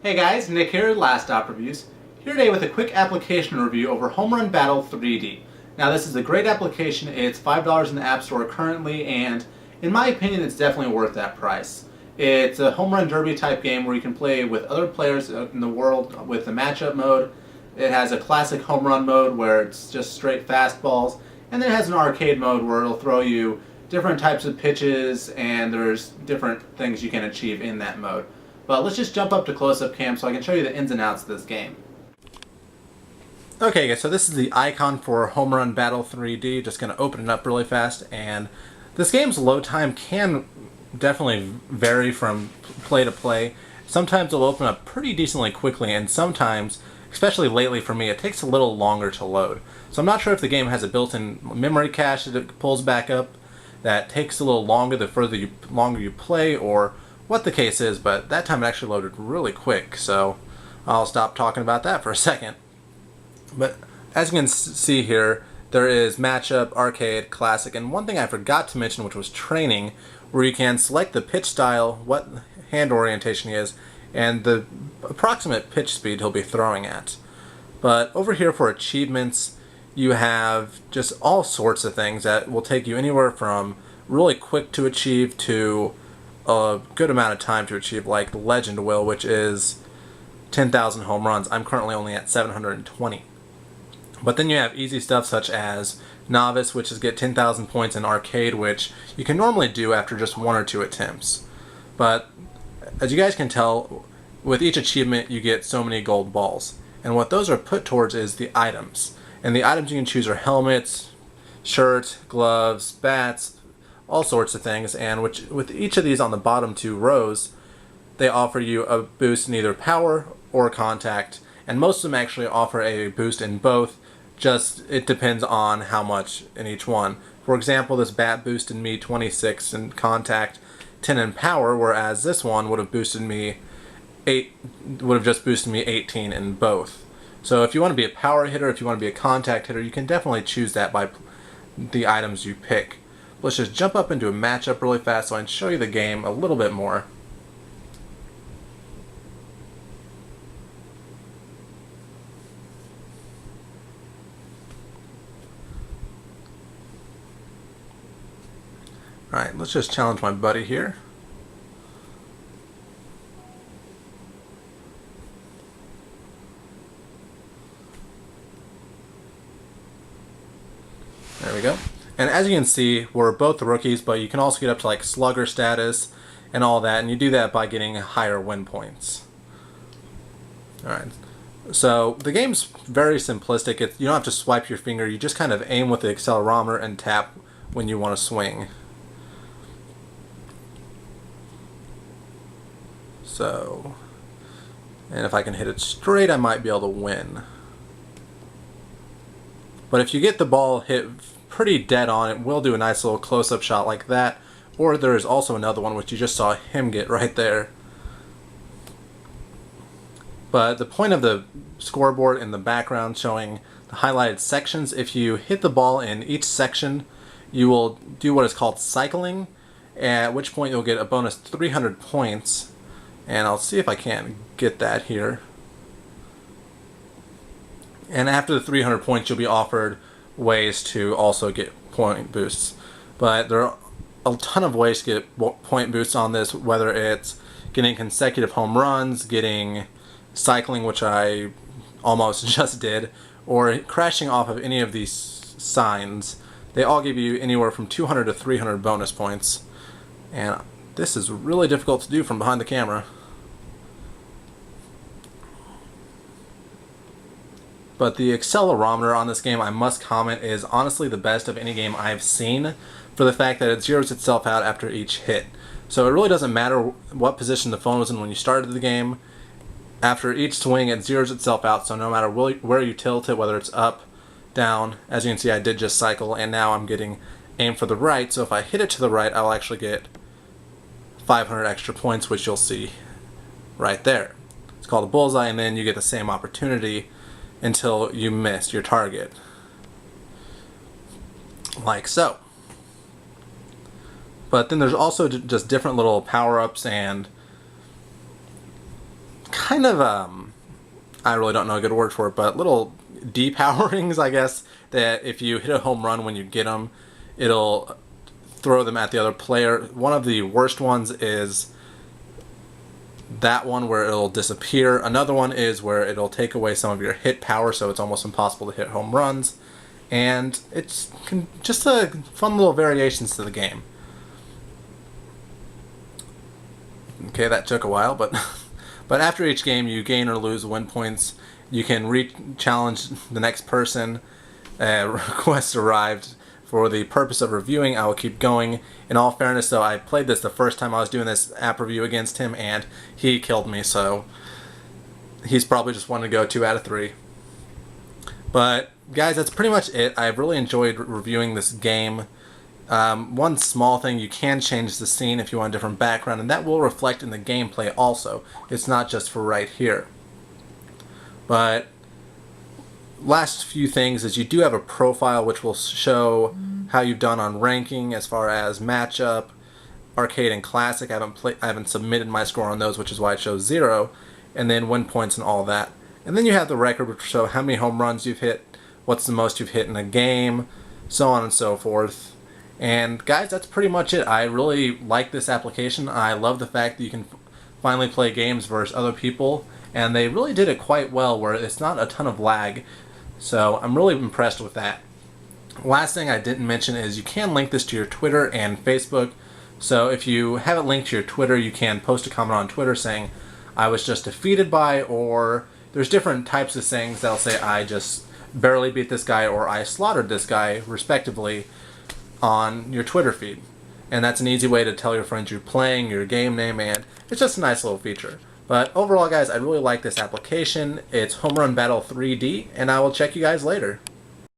Hey guys, Nick here, LastStopReviews. Here today with a quick application review over Homerun Battle 3D. Now this is a great application. It's $5 in the App Store currently, and in my opinion it's definitely worth that price. It's a home run derby type game where you can play with other players in the world with the matchup mode. It has a classic home run mode where it's just straight fastballs, and then it has an arcade mode where it'll throw you different types of pitches and there's different things you can achieve in that mode. But let's just jump up to close-up cam so I can show you the ins and outs of this game. Okay guys, so this is the icon for Homerun Battle 3D. Just going to open it up really fast, and this game's load time can definitely vary from play to play. Sometimes it'll open up pretty decently quickly, and sometimes, especially lately for me, it takes a little longer to load. So I'm not sure if the game has a built-in memory cache that it pulls back up that takes a little longer the longer you play, or what the case is, but that time it actually loaded really quick, so I'll stop talking about that for a second. But as you can see here, there is matchup, arcade, classic, and one thing I forgot to mention, which was training, where you can select the pitch style, what hand orientation he is, and the approximate pitch speed he'll be throwing at. But over here for achievements, you have just all sorts of things that will take you anywhere from really quick to achieve to a good amount of time to achieve, like Legend will, which is 10,000 home runs. I'm currently only at 720. But then you have easy stuff such as Novice, which is get 10,000 points, in Arcade, which you can normally do after just 1 or 2 attempts. But as you guys can tell, with each achievement you get so many gold balls. And what those are put towards is the items. And the items you can choose are helmets, shirts, gloves, bats, all sorts of things, and with each of these on the bottom 2 rows, they offer you a boost in either power or contact, and most of them actually offer a boost in both, just it depends on how much in each one. For example, this bat boosted me 26 in contact, 10 in power, whereas this one would have just boosted me 18 in both. So if you want to be a power hitter, if you want to be a contact hitter, you can definitely choose that by the items you pick. Let's just jump up into a matchup really fast so I can show you the game a little bit more. Alright, let's just challenge my buddy here. There we go. And as you can see, we're both rookies, but you can also get up to like slugger status and all that, and you do that by getting higher win points. Alright, so the game's very simplistic. You don't have to swipe your finger, you just kind of aim with the accelerometer and tap when you want to swing. So, and if I can hit it straight, I might be able to win. But if you get the ball hit pretty dead on, it will do a nice little close-up shot like that, or there is also another one which you just saw him get right there. But the point of the scoreboard in the background showing the highlighted sections, if you hit the ball in each section, you will do what is called cycling, at which point you'll get a bonus 300 points, and I'll see if I can get that here. And after the 300 points, you'll be offered ways to also get point boosts. But there are a ton of ways to get point boosts on this, whether it's getting consecutive home runs, getting cycling, which I almost just did, or crashing off of any of these signs. They all give you anywhere from 200 to 300 bonus points. And this is really difficult to do from behind the camera. But the accelerometer on this game, I must comment, is honestly the best of any game I've seen, for the fact that it zeroes itself out after each hit. So it really doesn't matter what position the phone was in when you started the game. After each swing, it zeroes itself out, so no matter where you tilt it, whether it's up, down, as you can see I did just cycle, and now I'm getting aim for the right, so if I hit it to the right, I'll actually get 500 extra points, which you'll see right there. It's called a bullseye, and then you get the same opportunity until you miss your target, like so. But then there's also just different little power-ups and kind of, I really don't know a good word for it, but little depowerings, I guess, that if you hit a home run when you get them, it'll throw them at the other player. One of the worst ones is that one where it'll disappear. Another one is where it'll take away some of your hit power, so it's almost impossible to hit home runs. And it's just a fun little variations to the game. Okay, that took a while, but but after each game you gain or lose win points. You can re-challenge the next person. Request arrived. For the purpose of reviewing, I will keep going. In all fairness, though, I played this the first time I was doing this app review against him, and he killed me, so he's probably just wanting to go 2 out of 3. But, guys, that's pretty much it. I've really enjoyed reviewing this game. One small thing, you can change the scene if you want a different background, and that will reflect in the gameplay also. It's not just for right here. But last few things is you do have a profile which will show how you've done on ranking as far as matchup, arcade, and classic. I haven't submitted my score on those, which is why it shows 0, and then win points and all that. And then you have the record, which will show how many home runs you've hit, what's the most you've hit in a game, so on and so forth. And guys, that's pretty much it. I really like this application. I love the fact that you can finally play games versus other people, and they really did it quite well where it's not a ton of lag. So I'm really impressed with that. Last thing I didn't mention is you can link this to your Twitter and Facebook. So if you have it linked to your Twitter, you can post a comment on Twitter saying, I was just defeated by, or there's different types of sayings that'll say, I just barely beat this guy, or I slaughtered this guy, respectively, on your Twitter feed. And that's an easy way to tell your friends you're playing, your game name, and it's just a nice little feature. But overall, guys, I really like this application. It's Homerun Battle 3D, and I will check you guys later.